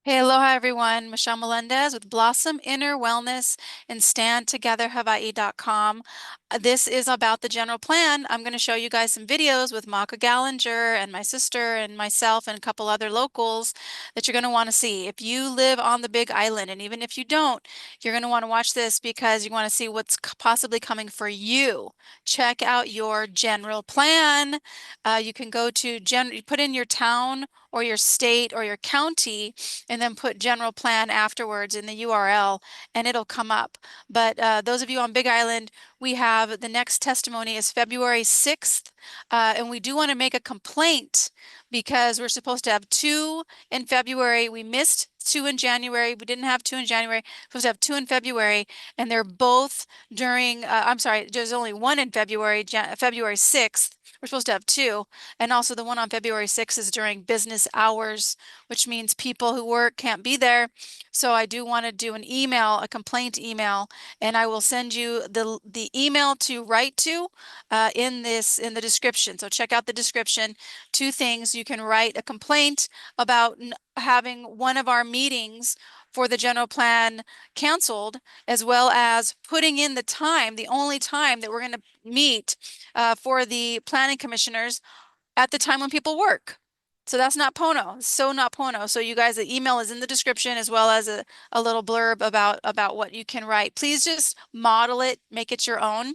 Hey, aloha everyone. Michelle Melendez with Blossom Inner Wellness and StandTogetherHawaii.com. This is about the general plan. I'm going to show you guys some videos with Maka Gallinger and my sister and myself and a couple other locals that you're going to want to see. If you live on the Big Island, and even if you don't, you're going to want to watch this because you want to see what's possibly coming for you. Check out your general plan. You can go to put in your town or your state or your county and then put general plan afterwards in the URL and it'll come up. But those of you on Big Island, we have the next testimony is February 6th. And we do want to make a complaint because we're supposed to have two in February. We missed two in January. We didn't have two in January. We're supposed to have two in February, and they're both during, I'm sorry, there's only one in February, February 6th. We're supposed to have two. And also the one on February 6th is during business hours, which means people who work can't be there. So I do want to do an email, a complaint email, and I will send you the email to write to in the description. So check out the description. Two things: you can write a complaint about having one of our meetings for the general plan canceled, as well as putting in the time, the only time that we're going to meet for the planning commissioners at the time when people work. So that's not Pono. So not Pono. So you guys, the email is in the description as well as a little blurb about what you can write. Please just model it, make it your own.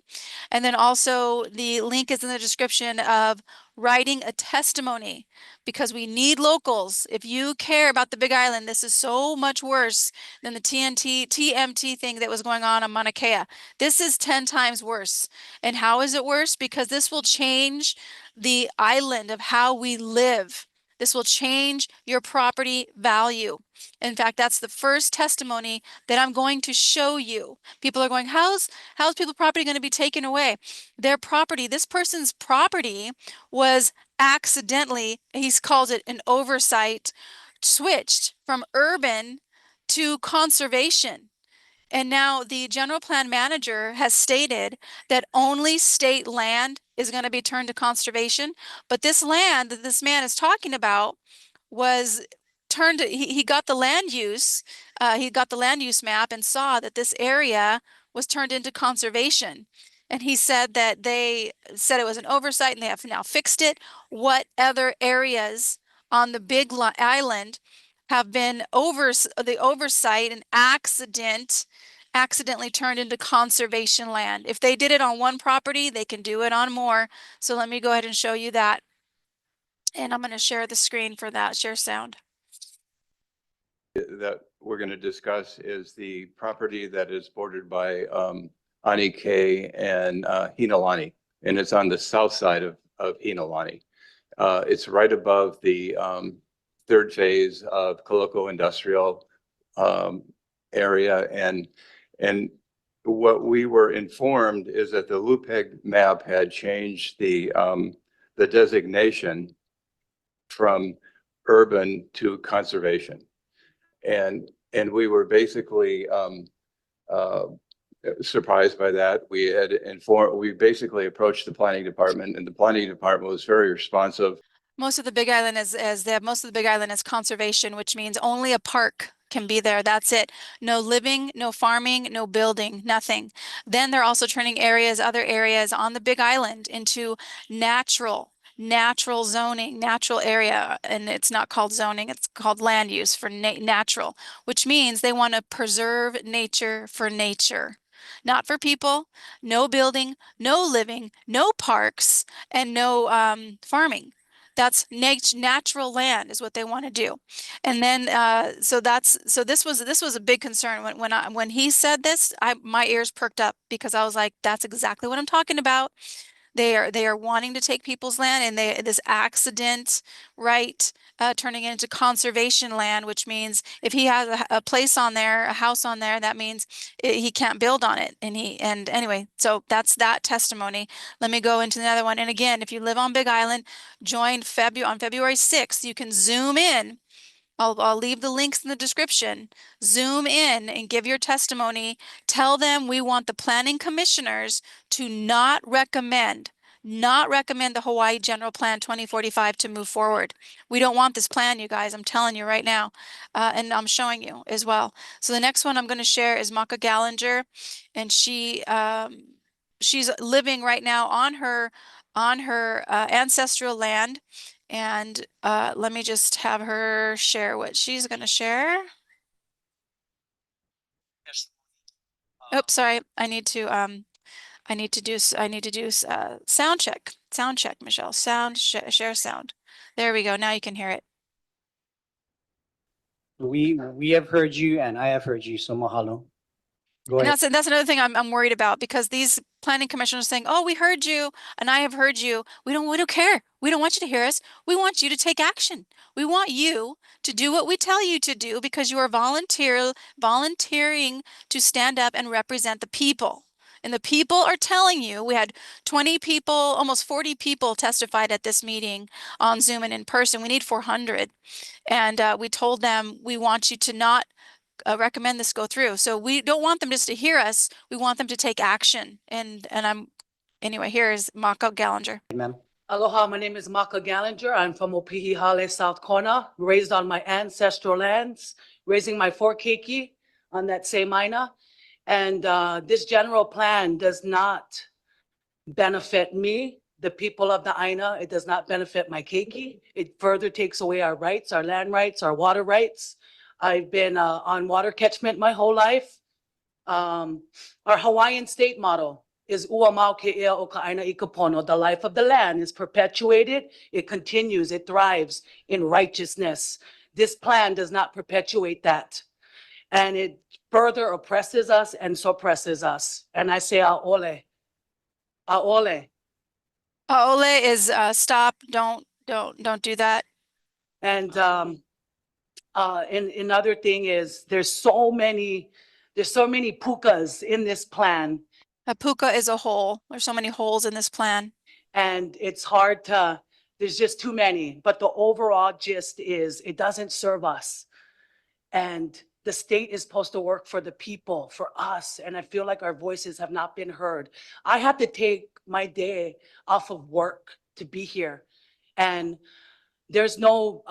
And then also the link is in the description of writing a testimony because we need locals. If you care about the Big Island, this is so much worse than the TMT thing that was going on Mauna Kea. This is 10 times worse. And how is it worse? Because this will change the island of how we live. This will change your property value. In fact, that's the first testimony that I'm going to show you. People are going, how's people's property going to be taken away? Their property, this person's property was accidentally, he calls it an oversight, switched from urban to conservation. And now the general plan manager has stated that only state land is going to be turned to conservation. But this land that this man is talking about was turned, he got the land use, he got the land use map and saw that this area was turned into conservation. And he said that they said it was an oversight and they have now fixed it. What other areas on the big island have been the oversight and accidentally turned into conservation land? If they did it on one property, they can do it on more. So let me go ahead and show you that. And I'm going to share the screen for that, share sound. That we're going to discuss is the property that is bordered by Anike and Hinalani, and it's on the south side of Hinalani. It's right above the third phase of Kaloko Industrial area, and what we were informed is that the LUPEG map had changed the designation from urban to conservation. And we were basically surprised by that. We basically approached the planning department, and the planning department was very responsive. Most of the Big Island most of the Big Island is conservation, which means only a park can be there. That's it. No living, no farming, no building, nothing. Then they're also turning other areas on the Big Island into natural zoning, natural area. And it's not called zoning, it's called land use for natural, which means they want to preserve nature for nature. Not for people, no building, no living, no parks, and no farming. That's natural land is what they want to do. And then so this was a big concern when he said this, my ears perked up because I was like, that's exactly what I'm talking about. They are wanting to take people's land, and this accident, right, turning it into conservation land, which means if he has a place on there, a house on there, that means he can't build on it. And anyway, so that's that testimony. Let me go into another one. And again, if you live on Big Island, join on February 6th. You can zoom in. I'll leave the links in the description. Zoom in and give your testimony. Tell them we want the planning commissioners to not recommend, not recommend the Hawaii General Plan 2045 to move forward. We don't want this plan, you guys. I'm telling you right now. And I'm showing you as well. So the next one I'm going to share is Maka Gallinger, and she's living right now on her ancestral land. And let me just have her share what she's going to share. Oops, sorry. I need to do sound check. Sound check, Michelle. Share sound. There we go. Now you can hear it. We have heard you and I have heard you, so mahalo. Go And ahead. that's another thing I'm worried about, because these planning commissioners saying, "Oh, we heard you, and I have heard you." We don't care. We don't want you to hear us. We want you to take action. We want you to do what we tell you to do, because you are volunteering to stand up and represent the people. And the people are telling you. We had 20 people, almost 40 people testified at this meeting on Zoom and in person. We need 400. And we told them, we want you to not recommend this go through. So we don't want them just to hear us. We want them to take action. And anyway, here is Maka Gallinger. Ma'am. Aloha, my name is Maka Gallinger. I'm from Opihihale, South Kona, raised on my ancestral lands, raising my four keiki on that same aina. And this general plan does not benefit me, the people of the aina. It does not benefit my keiki. It further takes away our rights, our land rights, our water rights. I've been on water catchment my whole life. Our Hawaiian state motto is ua mau ke ea o ka aina i ka pono. The life of the land is perpetuated. It continues. It thrives in righteousness. This plan does not perpetuate that. And it further oppresses us and suppresses us. And I say aole. Aole. Aole is stop. Don't do that. And another thing is there's so many pukas in this plan. A puka is a hole. There's so many holes in this plan. And it's hard to, there's just too many. But the overall gist is it doesn't serve us. And the state is supposed to work for the people, for us. And I feel like our voices have not been heard. I had to take my day off of work to be here. And there's no,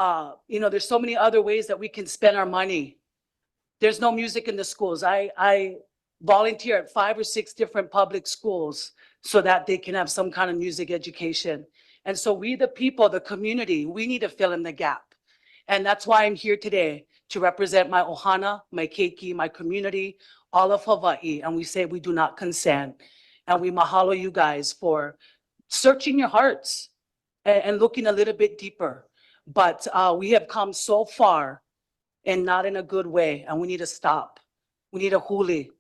there's so many other ways that we can spend our money. There's no music in the schools. I volunteer at 5 or 6 different public schools so that they can have some kind of music education. And so we, the people, the community, we need to fill in the gap. And that's why I'm here today, to represent my ohana, my keiki, my community, all of Hawaii. And we say we do not consent. And we mahalo you guys for searching your hearts and looking a little bit deeper. But we have come so far and not in a good way. And we need to stop. We need a huli.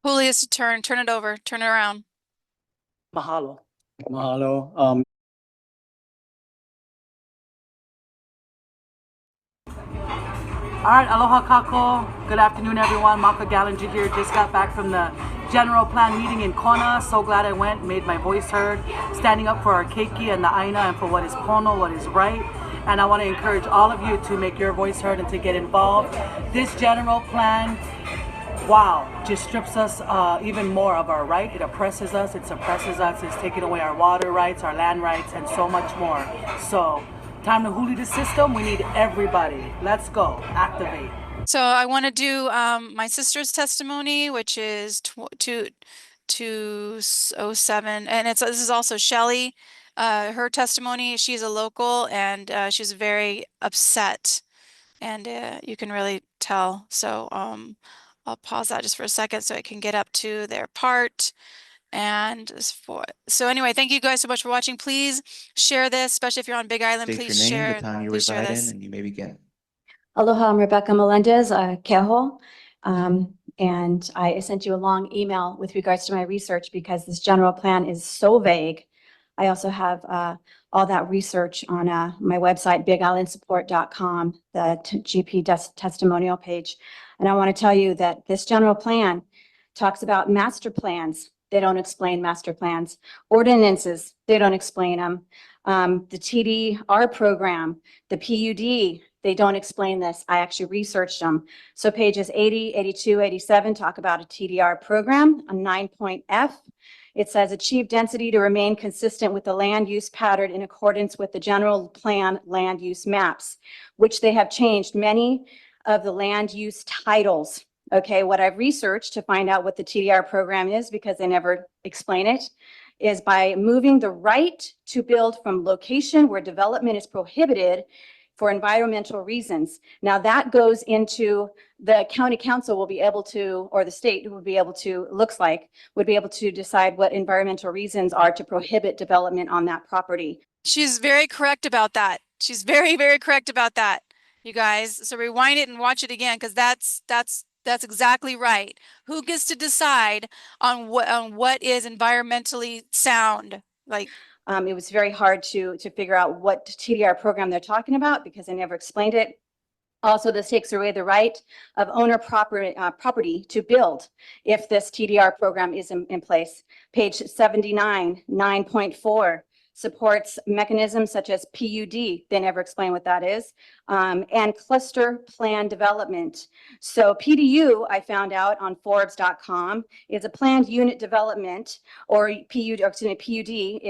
Huli is to turn it over, turn it around. Mahalo. Mahalo. All right, aloha kako. Good afternoon, everyone. Maka Gallinger here. Just got back from the general plan meeting in Kona. So glad I went, made my voice heard, standing up for our keiki and the aina and for what is pono, what is right. And I want to encourage all of you to make your voice heard and to get involved. This general plan, wow, just strips us even more of our right. It oppresses us, it suppresses us, it's taking away our water rights, our land rights, and so much more. So time to huli the system. We need everybody. Let's go, activate. So I want to do my sister's testimony, which is 207, and this is also Shelley. Her testimony. She's a local, and she's very upset, and you can really tell. So I'll pause that just for a second so I can get up to their part. And so anyway, thank you guys so much for watching. Please share this, especially if you're on Big Island. State Please your name, share. the town you Please share reside this. in, and you may begin. Aloha, I'm Rebecca Melendez, Keho. And I sent you a long email with regards to my research because this general plan is so vague. I also have all that research on my website, bigislandsupport.com, the GP testimonial page. And I want to tell you that this general plan talks about master plans. They don't explain master plans. Ordinances, they don't explain them. The TDR program, the PUD, they don't explain this. I actually researched them. So pages 80, 82, 87 talk about a TDR program, a 9-point F. It says achieve density to remain consistent with the land use pattern in accordance with the general plan land use maps, which they have changed many of the land use titles. Okay, what I've researched to find out what the TDR program is, because they never explain it, is by moving the right to build from location where development is prohibited for environmental reasons. Now that goes into the county council will be able to, or the state would be able to, looks like, would be able to decide what environmental reasons are to prohibit development on that property. She's very correct about that. She's very, very correct about that, you guys. So rewind it and watch it again, because that's exactly right. Who gets to decide on what is environmentally sound? Like, It was very hard to figure out what TDR program they're talking about because they never explained it. Also, this takes away the right of owner property to build if this TDR program is in place. Page 79, 9.4 supports mechanisms such as PUD. They never explain what that is. And cluster plan development. So PDU, I found out on Forbes.com, is a planned unit development, or PUD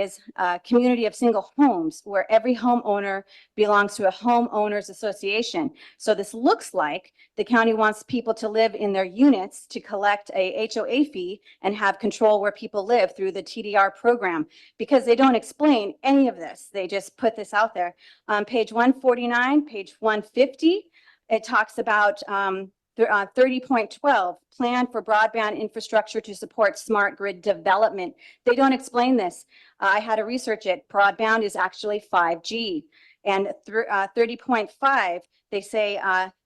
is a community of single homes where every homeowner belongs to a homeowners association. So this looks like the county wants people to live in their units to collect a HOA fee and have control where people live through the TDR program, because they don't explain any of this. They just put this out there. Page 149, page 150, it talks about 30.12, plan for broadband infrastructure to support smart grid development. They don't explain this. I had to research it. Broadband is actually 5G. And 30.5, they say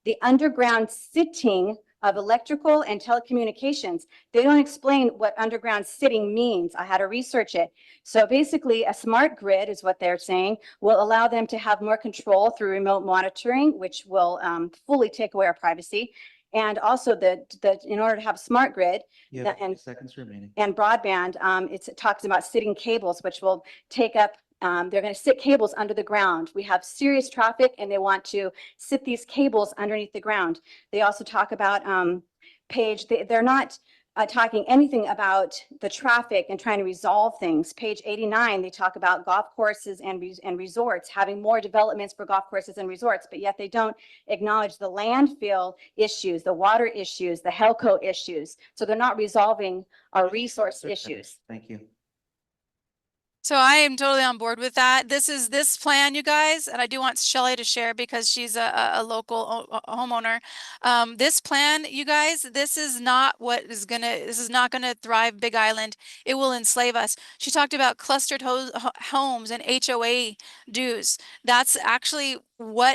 the underground sitting of electrical and telecommunications. They don't explain what underground sitting means. I had to research it. So basically, a smart grid is what they're saying will allow them to have more control through remote monitoring, which will fully take away our privacy. And also, in order to have smart grid You have 50 seconds remaining. and broadband, it talks about sitting cables, which will take up. They're going to sit cables under the ground. We have serious traffic and they want to sit these cables underneath the ground. They also talk about they're not talking anything about the traffic and trying to resolve things. Page 89, they talk about golf courses and resorts, having more developments for golf courses and resorts, but yet they don't acknowledge the landfill issues, the water issues, the HELCO issues. So they're not resolving our resource issues. Thank you. so I am totally on board with that. This plan, you guys, and I do want Shelley to share because she's a local homeowner. This plan, you guys, this is not gonna thrive Big Island. It will enslave us. She talked about clustered homes and HOA dues. That's actually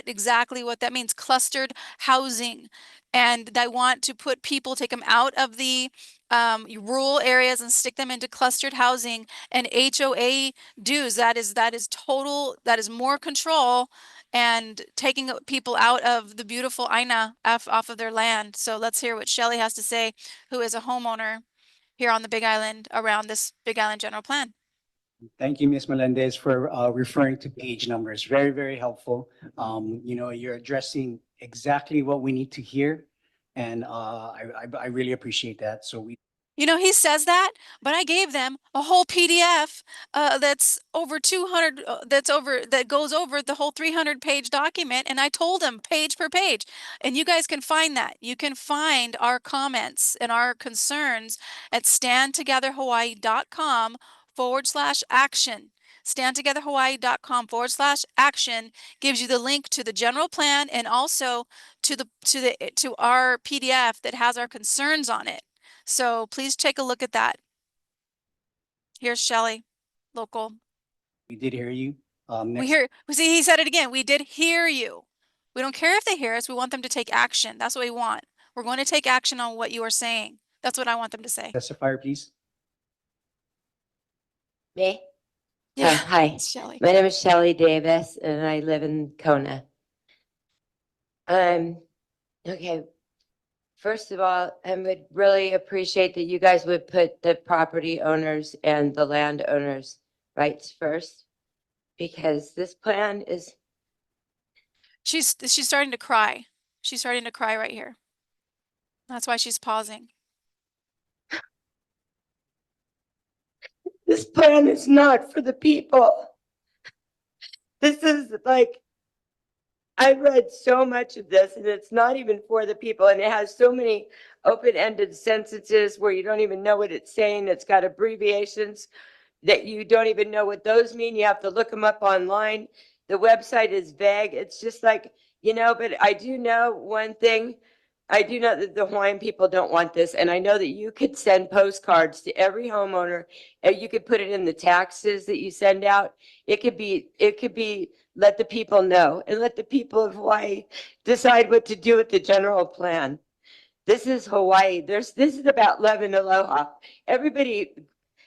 exactly what that means, clustered housing. And they want to put people, take them out of the rural areas and stick them into clustered housing and HOA dues. That is more control and taking people out of the beautiful Aina off of their land. So let's hear what Shelley has to say, who is a homeowner here on the Big Island around this Big Island General Plan. Thank you, Ms. Melendez, for referring to page numbers. Very, very helpful. You're addressing exactly what we need to hear. And I really appreciate that. So He says that, but I gave them a whole PDF that's over 200, that goes over the whole 300-page document, and I told them page per page. And you guys can find that. You can find our comments and our concerns at standtogetherhawaii.com/action. standtogetherhawaii.com/action gives you the link to the general plan and also to our PDF that has our concerns on it. So please take a look at that. Here's Shelley, local. we did hear you. See, he said it again. We did hear you. We don't care if they hear us. We want them to take action. That's what we want. We're going to take action on what you are saying. That's what I want them to say. Testifier, please. Me? Yeah. Hi, It's Shelley. my name is Shelley Davis and I live in Kona. Okay. First of all, I would really appreciate that you guys would put the property owners and the landowners' rights first, because this plan is. She's starting to cry. She's starting to cry right here. That's why she's pausing. This plan is not for the people. This is like, I read so much of this and it's not even for the people. And it has so many open-ended sentences where you don't even know what it's saying. It's got abbreviations that you don't even know what those mean. You have to look them up online. The website is vague. It's just like, but I do know one thing. I do know that the Hawaiian people don't want this. And I know that you could send postcards to every homeowner and you could put it in the taxes that you send out. It could be, let the people know and let the people of Hawaii decide what to do with the general plan. This is Hawaii. This is about love and aloha. Everybody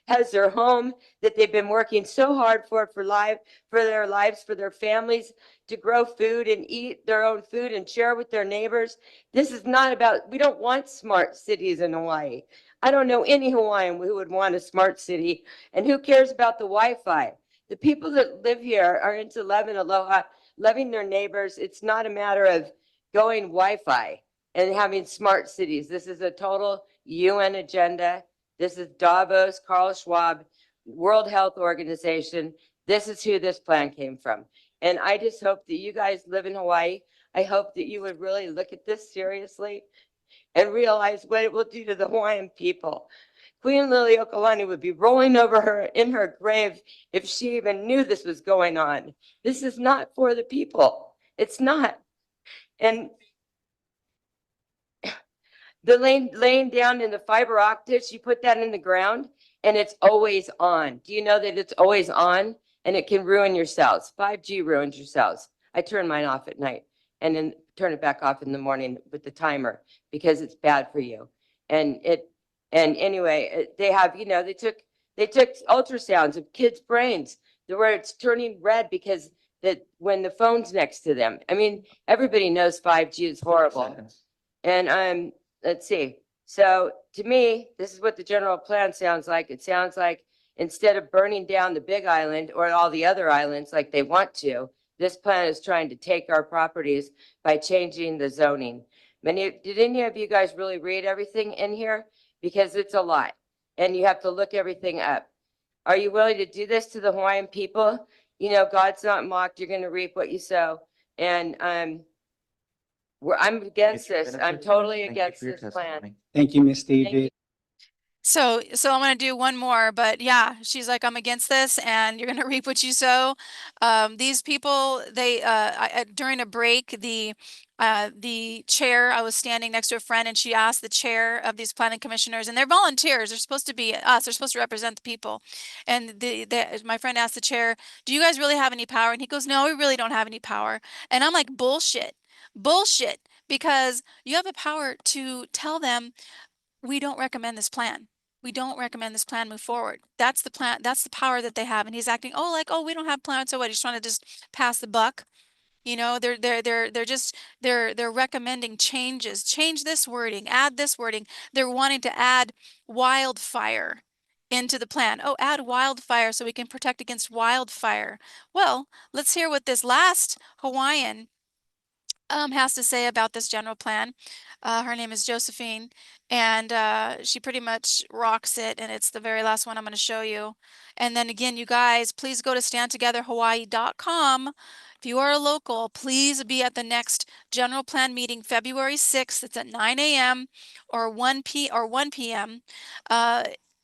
has their home that they've been working so hard for their lives, for their families, to grow food and eat their own food and share with their neighbors. This is not about, we don't want smart cities in Hawaii. I don't know any Hawaiian who would want a smart city. And who cares about the Wi-Fi? The people that live here are into love and aloha, loving their neighbors. It's not a matter of going Wi-Fi and having smart cities. This is a total UN agenda. This is Davos, Carl Schwab, World Health Organization. This is who this plan came from. And I just hope that you guys live in Hawaii. I hope that you would really look at this seriously and realize what it will do to the Hawaiian people. Queen Liliuokalani would be rolling over her in her grave if she even knew this was going on. This is not for the people. It's not. And the laying down in the fiber optics, you put that in the ground and it's always on. Do you know that it's always on and it can ruin your cells? 5G ruins your cells. I turn mine off at night and then turn it back off in the morning with the timer because it's bad for you. And anyway, they have, they took ultrasounds of kids' brains where it's turning red because that when the phone's next to them. I mean, everybody knows 5G is horrible. And let's see. So to me, this is what the general plan sounds like. It sounds like instead of burning down the big island or all the other islands like they want to, this plan is trying to take our properties by changing the zoning. Did any of you guys really read everything in here? Because it's a lot and you have to look everything up. Are you willing to do this to the Hawaiian people? God's not mocked. You're going to reap what you sow. And I'm against this. I'm totally against this plan. Thank you, Ms. Thank Davis. you. So I'm going to do one more, but yeah, she's like, I'm against this and you're going to reap what you sow. These people, they, during a break, the chair, I was standing next to a friend and she asked the chair of these planning commissioners, and they're volunteers. They're supposed to be us. They're supposed to represent the people. And my friend asked the chair, do you guys really have any power? And he goes, no, we really don't have any power. And I'm like, bullshit, because you have the power to tell them, we don't recommend this plan. We don't recommend this plan move forward. That's the plan. That's the power that they have. And he's acting, oh, we don't have plans. So what? He's trying to just pass the buck. They're recommending changes. Change this wording, add this wording. They're wanting to add wildfire into the plan. Oh, add wildfire so we can protect against wildfire. Well, let's hear what this last Hawaiian has to say about this general plan. Her name is Josephine, and she pretty much rocks it, and it's the very last one I'm going to show you. And then again, you guys, please go to standtogetherhawaii.com. If you are a local, please be at the next general plan meeting, February 6th. It's at 9 a.m. or 1 p.m.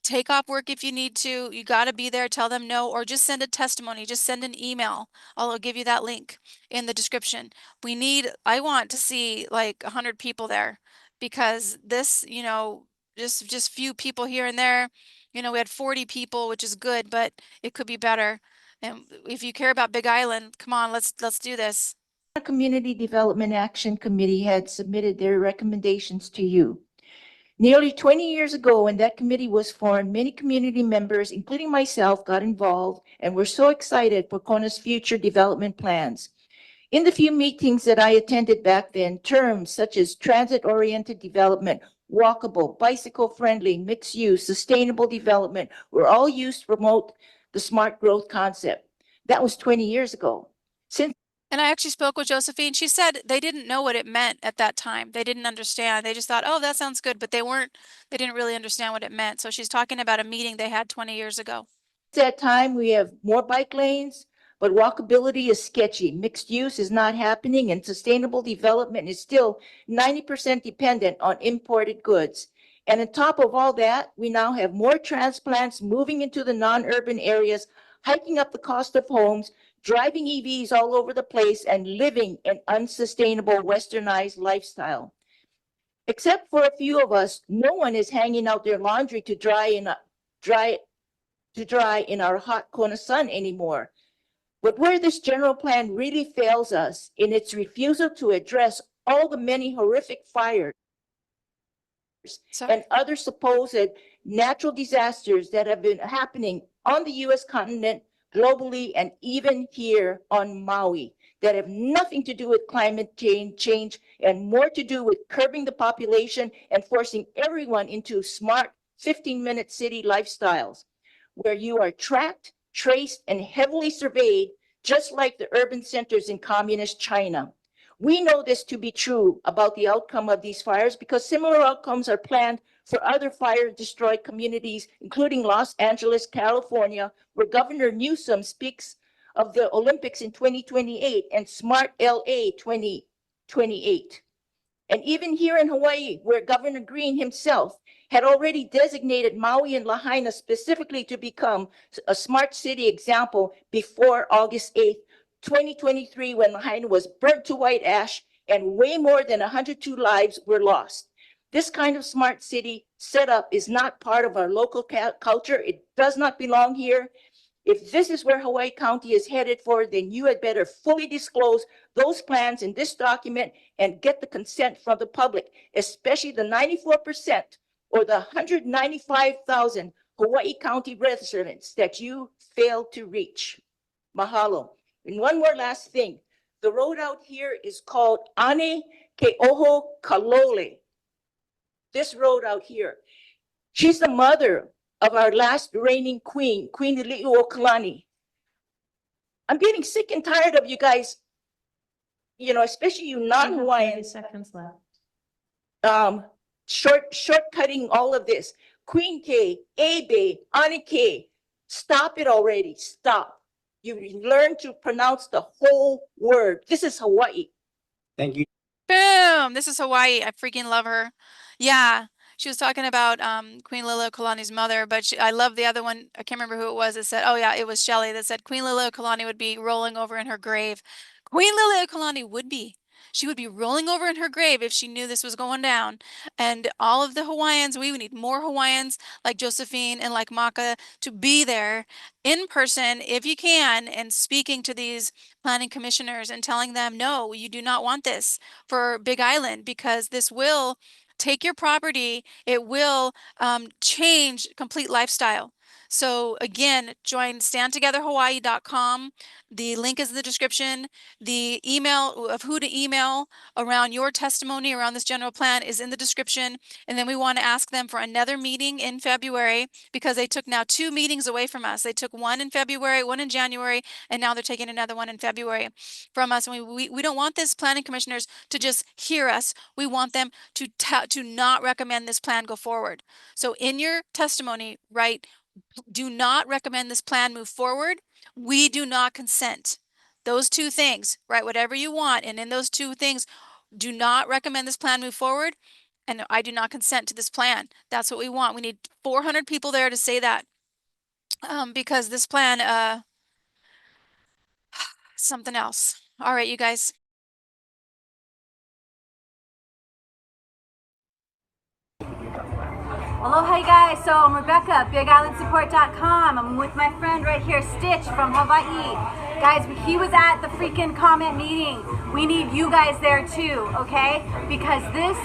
Take off work if you need to. You got to be there. Tell them no, or just send a testimony. Just send an email. I'll give you that link in the description. I want to see like 100 people there, because this, just few people here and there. We had 40 people, which is good, but it could be better. And if you care about Big Island, come on, let's do this. Community Development Action Committee had submitted their recommendations to you. Nearly 20 years ago, when that committee was formed, many community members, including myself, got involved and were so excited for Kona's future development plans. In the few meetings that I attended back then, terms such as transit-oriented development, walkable, bicycle-friendly, mixed-use, sustainable development were all used to promote the smart growth concept. That was 20 years ago. And I actually spoke with Josephine. She said they didn't know what it meant at that time. They didn't understand. They just thought, oh, that sounds good, but they didn't really understand what it meant. So she's talking about a meeting they had 20 years ago. that time, we have more bike lanes, but walkability is sketchy. Mixed use is not happening, and sustainable development is still 90% dependent on imported goods. And on top of all that, we now have more transplants moving into the non-urban areas, hiking up the cost of homes, driving EVs all over the place, and living an unsustainable westernized lifestyle. Except for a few of us, no one is hanging out their laundry to dry in our hot Kona sun anymore. But where this general plan really fails us in its refusal to address all the many horrific fires and other supposed natural disasters that have been happening on the US continent, globally, and even here on Maui, that have nothing to do with climate change and more to do with curbing the population and forcing everyone into smart 15-minute city lifestyles, where you are tracked, traced, and heavily surveyed, just like the urban centers in communist China. We know this to be true about the outcome of these fires because similar outcomes are planned for other fire-destroyed communities, including Los Angeles, California, where Governor Newsom speaks of the Olympics in 2028 and Smart LA 2028. And even here in Hawaii, where Governor Green himself had already designated Maui and Lahaina specifically to become a smart city example before August 8th, 2023, when Lahaina was burnt to white ash and way more than 102 lives were lost. This kind of smart city setup is not part of our local culture. It does not belong here. If this is where Hawaii County is headed for, then you had better fully disclose those plans in this document and get the consent from the public, especially the 94% or the 195,000 Hawaii County residents that you failed to reach. Mahalo. And one more last thing. The road out here is called Ane Ke'oho Kalole. This road out here. She's the mother of our last reigning queen, Queen Liliuokalani. I'm getting sick and tired of you guys, especially you non-Hawaiians. 30 seconds left. Shortcutting all of this. Queen K, Abe, Anike, stop it already. Stop. You learn to pronounce the whole word. This is Hawaii. Thank you. Boom! This is Hawaii. I freaking love her. Yeah. She was talking about Queen Liliuokalani's mother, but I love the other one. I can't remember who it was that said, oh yeah, it was Shelley that said Queen Liliuokalani would be rolling over in her grave. Queen Liliuokalani would be. She would be rolling over in her grave if she knew this was going down. And all of the Hawaiians, we need more Hawaiians like Josephine and like Maka to be there in person if you can and speaking to these planning commissioners and telling them, no, you do not want this for Big Island because this will take your property. It will change complete lifestyle. So again, join standtogetherhawaii.com. The link is in the description. The email of who to email around your testimony around this general plan is in the description. And then we want to ask them for another meeting in February because they took now 2 meetings away from us. They took one in February, one in January, and now they're taking another one in February from us. And we don't want this planning commissioners to just hear us. We want them to not recommend this plan go forward. So in your testimony, write, do not recommend this plan move forward. We do not consent. Those 2 things, write whatever you want. And in those 2 things, do not recommend this plan move forward. And I do not consent to this plan. That's what we want. We need 400 people there to say that. Because this plan, something else. All right, you guys. Aloha, you guys. So I'm Rebecca, BigIslandSupport.com. I'm with my friend right here, Stitch from Hawaii. Guys, he was at the freaking comment meeting. We need you guys there too, okay? Because this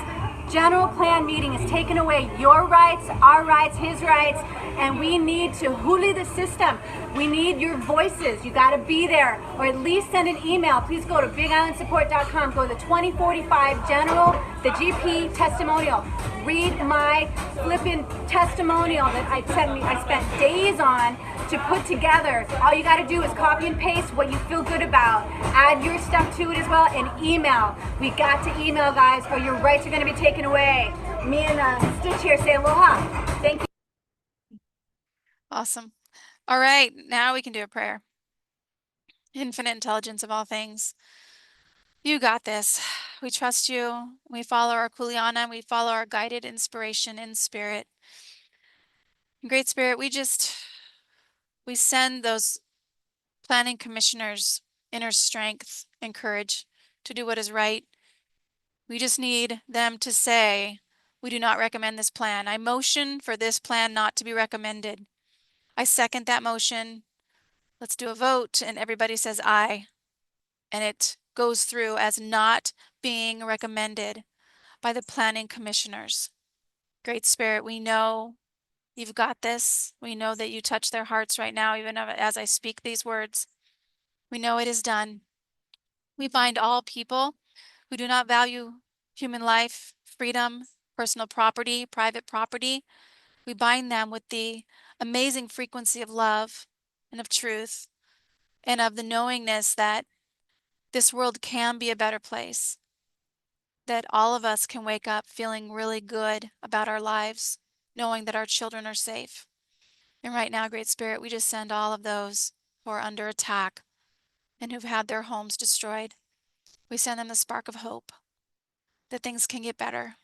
general plan meeting is taking away your rights, our rights, his rights, and we need to huli the system. We need your voices. You got to be there, or at least send an email. Please go to BigIslandSupport.com. Go to the 2045 General, the GP testimonial. Read my flipping testimonial that I spent days on to put together. All you got to do is copy and paste what you feel good about. Add your stuff to it as well, and email. We got to email, guys, or your rights are going to be taken away. Me and Stitch here say aloha. Thank you. Awesome. All right, now we can do a prayer. Infinite intelligence of all things. You got this. We trust you. We follow our Kuliana. We follow our guided inspiration in spirit. Great Spirit, we send those planning commissioners inner strength and courage to do what is right. We just need them to say, we do not recommend this plan. I motion for this plan not to be recommended. I second that motion. Let's do a vote. And everybody says aye. And it goes through as not being recommended by the planning commissioners. Great Spirit, we know you've got this. We know that you touch their hearts right now, even as I speak these words. We know it is done. We bind all people who do not value human life, freedom, personal property, private property. We bind them with the amazing frequency of love and of truth and of the knowingness that this world can be a better place, that all of us can wake up feeling really good about our lives, knowing that our children are safe. And right now, Great Spirit, we just send all of those who are under attack and who've had their homes destroyed. We send them the spark of hope that things can get better,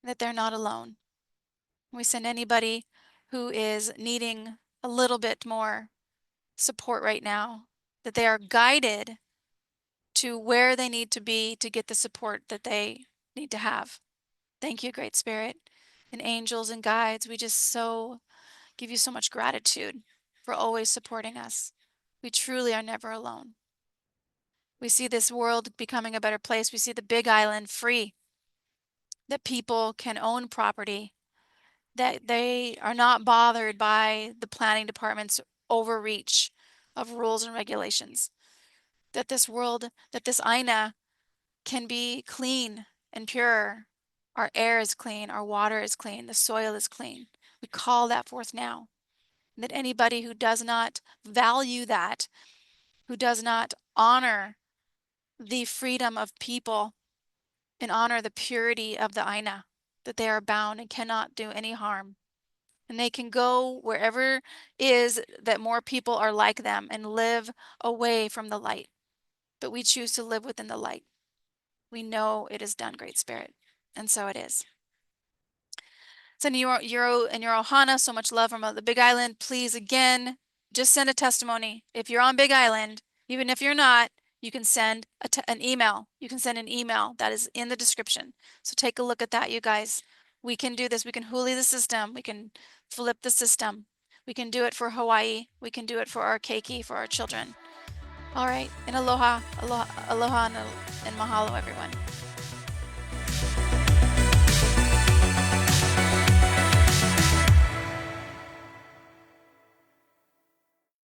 that they're not alone. We send anybody who is needing a little bit more support right now, that they are guided to where they need to be to get the support that they need to have. Thank you, Great Spirit, and angels and guides. We just so give you so much gratitude for always supporting us. We truly are never alone. We see this world becoming a better place. We see the Big Island free, that people can own property, that they are not bothered by the planning department's overreach of rules and regulations, that this world, that this INA can be clean and pure. Our air is clean, our water is clean, the soil is clean. We call that forth now. And that anybody who does not value that, who does not honor the freedom of people and honor the purity of the INA, that they are bound and cannot do any harm. And they can go wherever is that more people are like them and live away from the light. But we choose to live within the light. We know it is done, Great Spirit. And so it is. Sending Euro and your Ohana, so much love from the Big Island. Please, again, just send a testimony. If you're on Big Island, even if you're not, you can send an email. You can send an email that is in the description. So take a look at that, you guys. We can do this. We can huli the system. We can flip the system. We can do it for Hawaii. We can do it for our keiki, for our children. All right. And aloha, aloha, aloha, and mahalo, everyone.